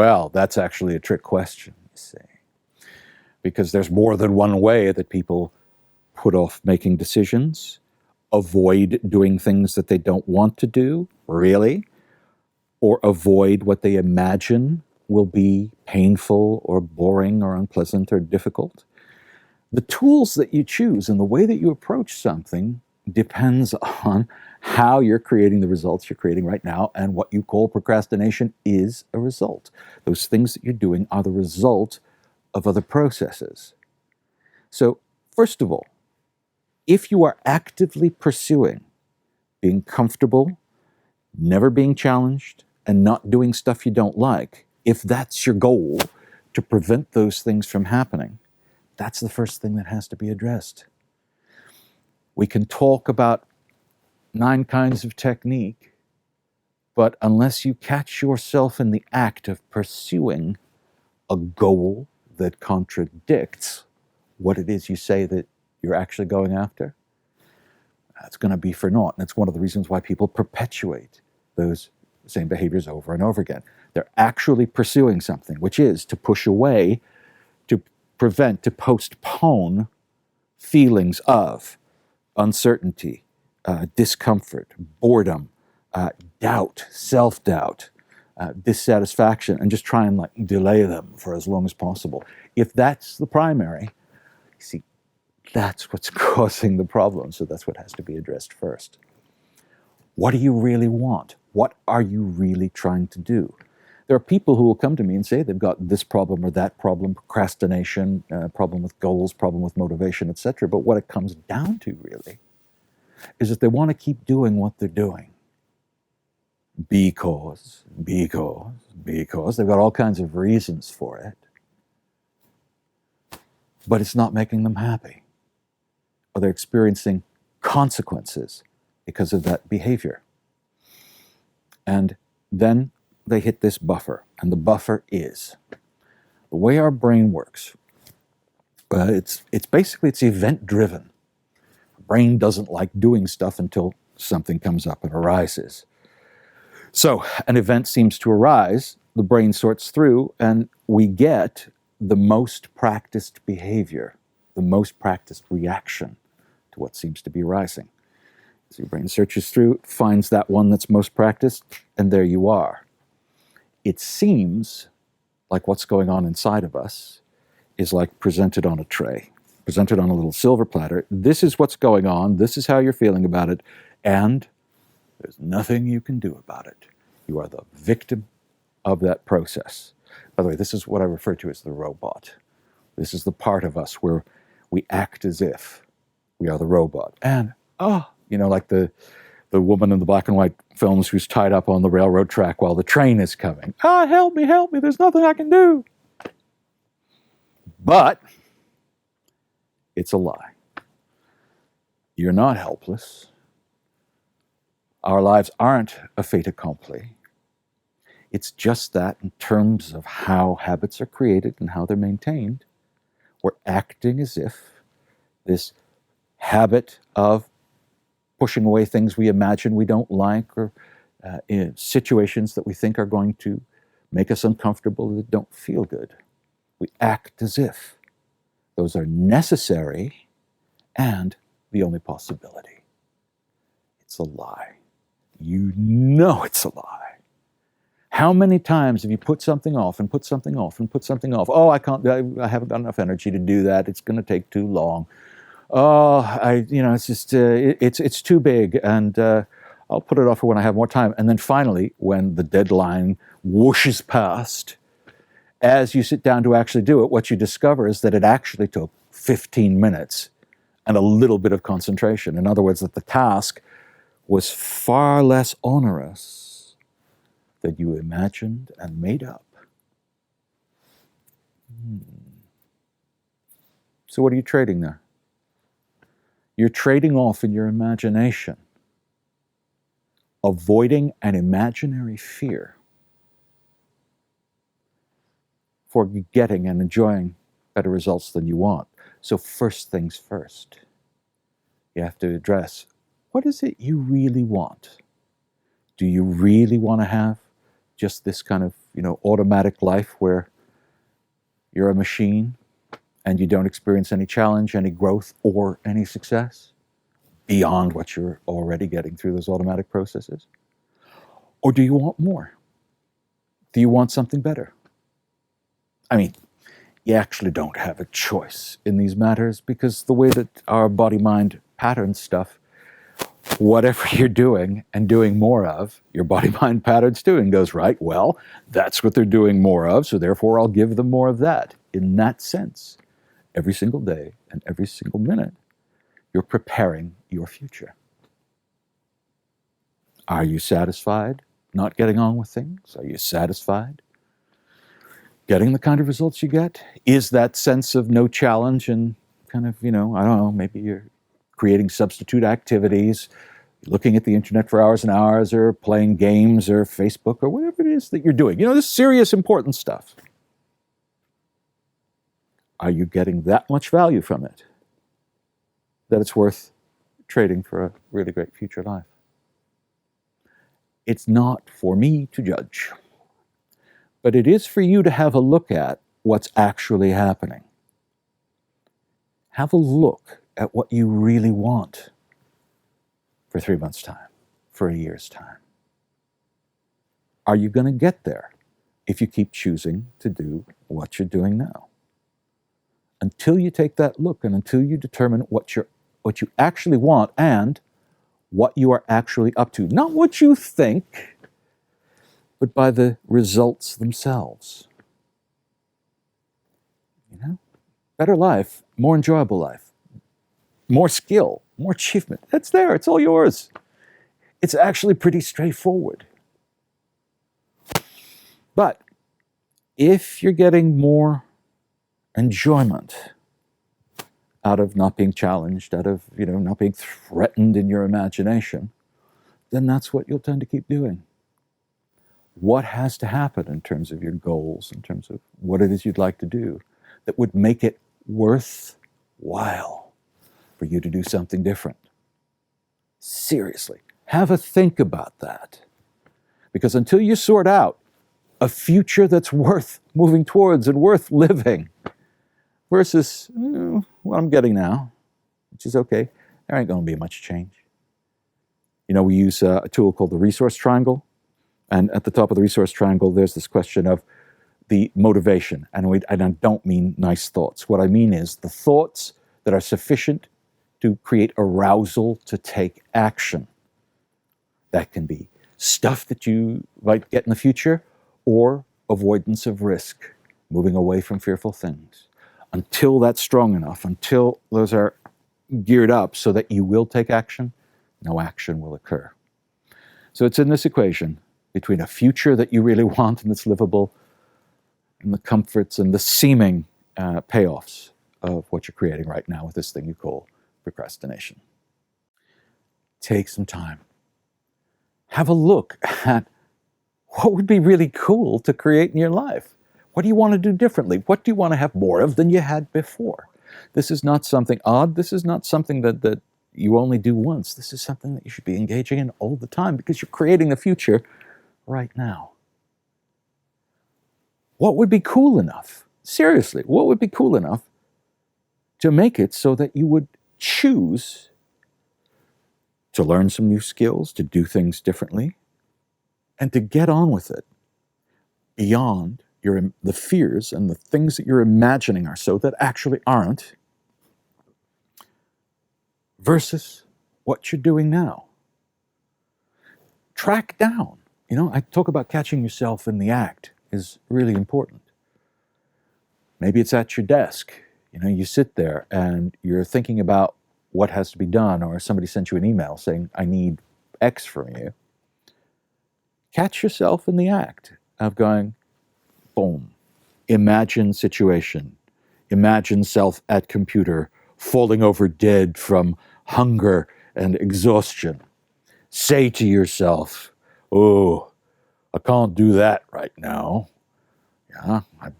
Well, that's actually a trick question, you see, because there's more than one way that people put off making decisions, avoid doing things that they don't want to do, really, or avoid what they imagine will be painful or boring or unpleasant or difficult. The tools that you choose and the way that you approach something depends on how you're creating the results you're creating right now, and what you call procrastination is a result. Those things that you're doing are the result of other processes. So, first of all, if you are actively pursuing being comfortable, never being challenged, and not doing stuff you don't like, if that's your goal to prevent those things from happening, that's the first thing that has to be addressed. We can talk about 9 kinds of technique, but unless you catch yourself in the act of pursuing a goal that contradicts what it is you say that you're actually going after, that's going to be for naught. And it's one of the reasons why people perpetuate those same behaviors over and over again. They're actually pursuing something, which is to push away, to prevent, to postpone feelings of uncertainty, discomfort, boredom, doubt, self-doubt, dissatisfaction, and just try and delay them for as long as possible. If that's the primary, see, that's what's causing the problem. So that's what has to be addressed first. What do you really want? What are you really trying to do? There are people who will come to me and say they've got this problem or that problem, procrastination, problem with goals, problem with motivation, etc. But what it comes down to really is that they want to keep doing what they're doing. Because they've got all kinds of reasons for it. But it's not making them happy. Or they're experiencing consequences because of that behavior. And then they hit this buffer. And the buffer is the way our brain works. It's event-driven. Our brain doesn't like doing stuff until something comes up and arises. So an event seems to arise, the brain sorts through, and we get the most practiced behavior, the most practiced reaction to what seems to be arising. So your brain searches through, finds that one that's most practiced, and there you are. It seems like what's going on inside of us is like presented on a tray, presented on a little silver platter. This is what's going on, this is how you're feeling about it, and there's nothing you can do about it. You are the victim of that process. By the way, this is what I refer to as the robot. This is the part of us where we act as if we are the robot. And, like the woman in the black and white films who's tied up on the railroad track while the train is coming. Help me, there's nothing I can do. But it's a lie. You're not helpless. Our lives aren't a fait accompli. It's just that in terms of how habits are created and how they're maintained, we're acting as if this habit of pushing away things we imagine we don't like, or in situations that we think are going to make us uncomfortable, that don't feel good. We act as if those are necessary and the only possibility. It's a lie. You know it's a lie. How many times have you put something off and put something off and put something off? I haven't got enough energy to do that. It's going to take too long. It's just, it's too big, and I'll put it off for when I have more time. And then finally, when the deadline whooshes past, as you sit down to actually do it, what you discover is that it actually took 15 minutes and a little bit of concentration. In other words, that the task was far less onerous than you imagined and made up. So what are you trading there? You're trading off in your imagination, avoiding an imaginary fear for getting and enjoying better results than you want. So first things first, you have to address, what is it you really want? Do you really want to have just this kind of automatic life where you're a machine and you don't experience any challenge, any growth, or any success beyond what you're already getting through those automatic processes? Or do you want more? Do you want something better? I mean, you actually don't have a choice in these matters, because the way that our body-mind patterns stuff, whatever you're doing and doing more of, your body-mind patterns too, and goes, right, well, that's what they're doing more of, so therefore I'll give them more of that. In that sense, every single day and every single minute, you're preparing your future. Are you satisfied not getting on with things? Are you satisfied getting the kind of results you get? Is that sense of no challenge and kind of, I don't know, maybe you're creating substitute activities, looking at the internet for hours and hours, or playing games or Facebook or whatever it is that you're doing. This serious, important stuff. Are you getting that much value from it that it's worth trading for a really great future life? It's not for me to judge, but it is for you to have a look at what's actually happening. Have a look at what you really want for 3 months' time, for a year's time. Are you going to get there if you keep choosing to do what you're doing now? Until you take that look and until you determine what you actually want and what you are actually up to. Not what you think, but by the results themselves. Better life, more enjoyable life, more skill, more achievement. It's there, it's all yours. It's actually pretty straightforward. But if you're getting more enjoyment out of not being challenged, out of not being threatened in your imagination, then that's what you'll tend to keep doing. What has to happen in terms of your goals, in terms of what it is you'd like to do, that would make it worthwhile for you to do something different? Seriously, have a think about that. Because until you sort out a future that's worth moving towards and worth living, versus what I'm getting now, which is okay, there ain't going to be much change. We use a tool called the resource triangle. And at the top of the resource triangle, there's this question of the motivation. And I don't mean nice thoughts. What I mean is the thoughts that are sufficient to create arousal to take action. That can be stuff that you might get in the future, or avoidance of risk, moving away from fearful things. Until that's strong enough, until those are geared up so that you will take action, no action will occur. So it's in this equation between a future that you really want and that's livable, and the comforts and the seeming payoffs of what you're creating right now with this thing you call procrastination. Take some time. Have a look at what would be really cool to create in your life. What do you want to do differently? What do you want to have more of than you had before? This is not something odd. This is not something that you only do once. This is something that you should be engaging in all the time, because you're creating the future right now. What would be cool enough? Seriously, what would be cool enough to make it so that you would choose to learn some new skills, to do things differently, and to get on with it beyond the fears and the things that you're imagining are so that actually aren't, versus what you're doing now? Track down. I talk about catching yourself in the act is really important. Maybe it's at your desk. You sit there and you're thinking about what has to be done, or somebody sent you an email saying, I need X from you. Catch yourself in the act of going, boom, imagine situation. Imagine self at computer, falling over dead from hunger and exhaustion. Say to yourself, oh, I can't do that right now. Yeah, I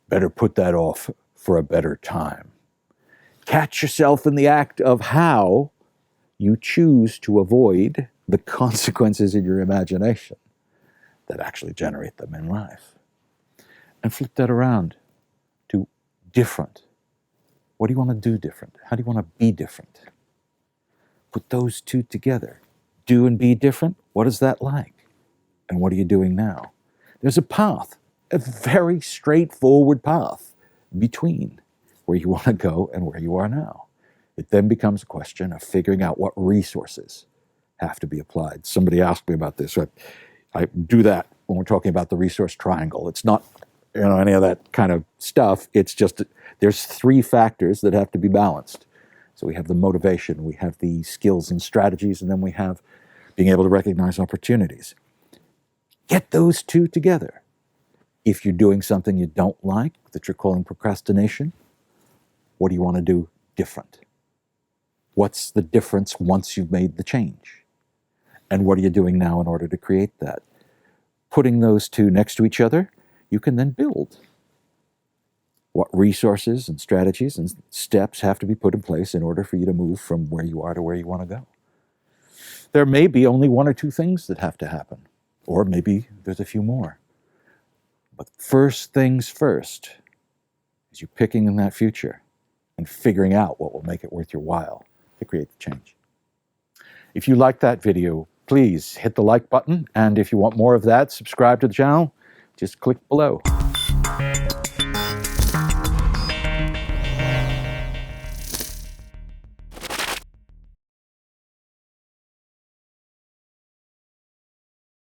better put that off for a better time. Catch yourself in the act of how you choose to avoid the consequences in your imagination that actually generate them in life. And flip that around to different. What do you want to do different? How do you want to be different? Put those two together. Do and be different. What is that like? And what are you doing now? There's a path, a very straightforward path between where you want to go and where you are now. It then becomes a question of figuring out what resources have to be applied. Somebody asked me about this. I do that when we're talking about the resource triangle. It's not any of that kind of stuff. It's just there's three factors that have to be balanced. So we have the motivation, we have the skills and strategies, and then we have being able to recognize opportunities. Get those two together. If you're doing something you don't like, that you're calling procrastination, what do you want to do different? What's the difference once you've made the change? And what are you doing now in order to create that? Putting those two next to each other, you can then build. What resources and strategies and steps have to be put in place in order for you to move from where you are to where you want to go? There may be only one or two things that have to happen, or maybe there's a few more. But first things first is you picking in that future and figuring out what will make it worth your while to create the change. If you like that video, please hit the like button. And if you want more of that, subscribe to the channel. Just click below.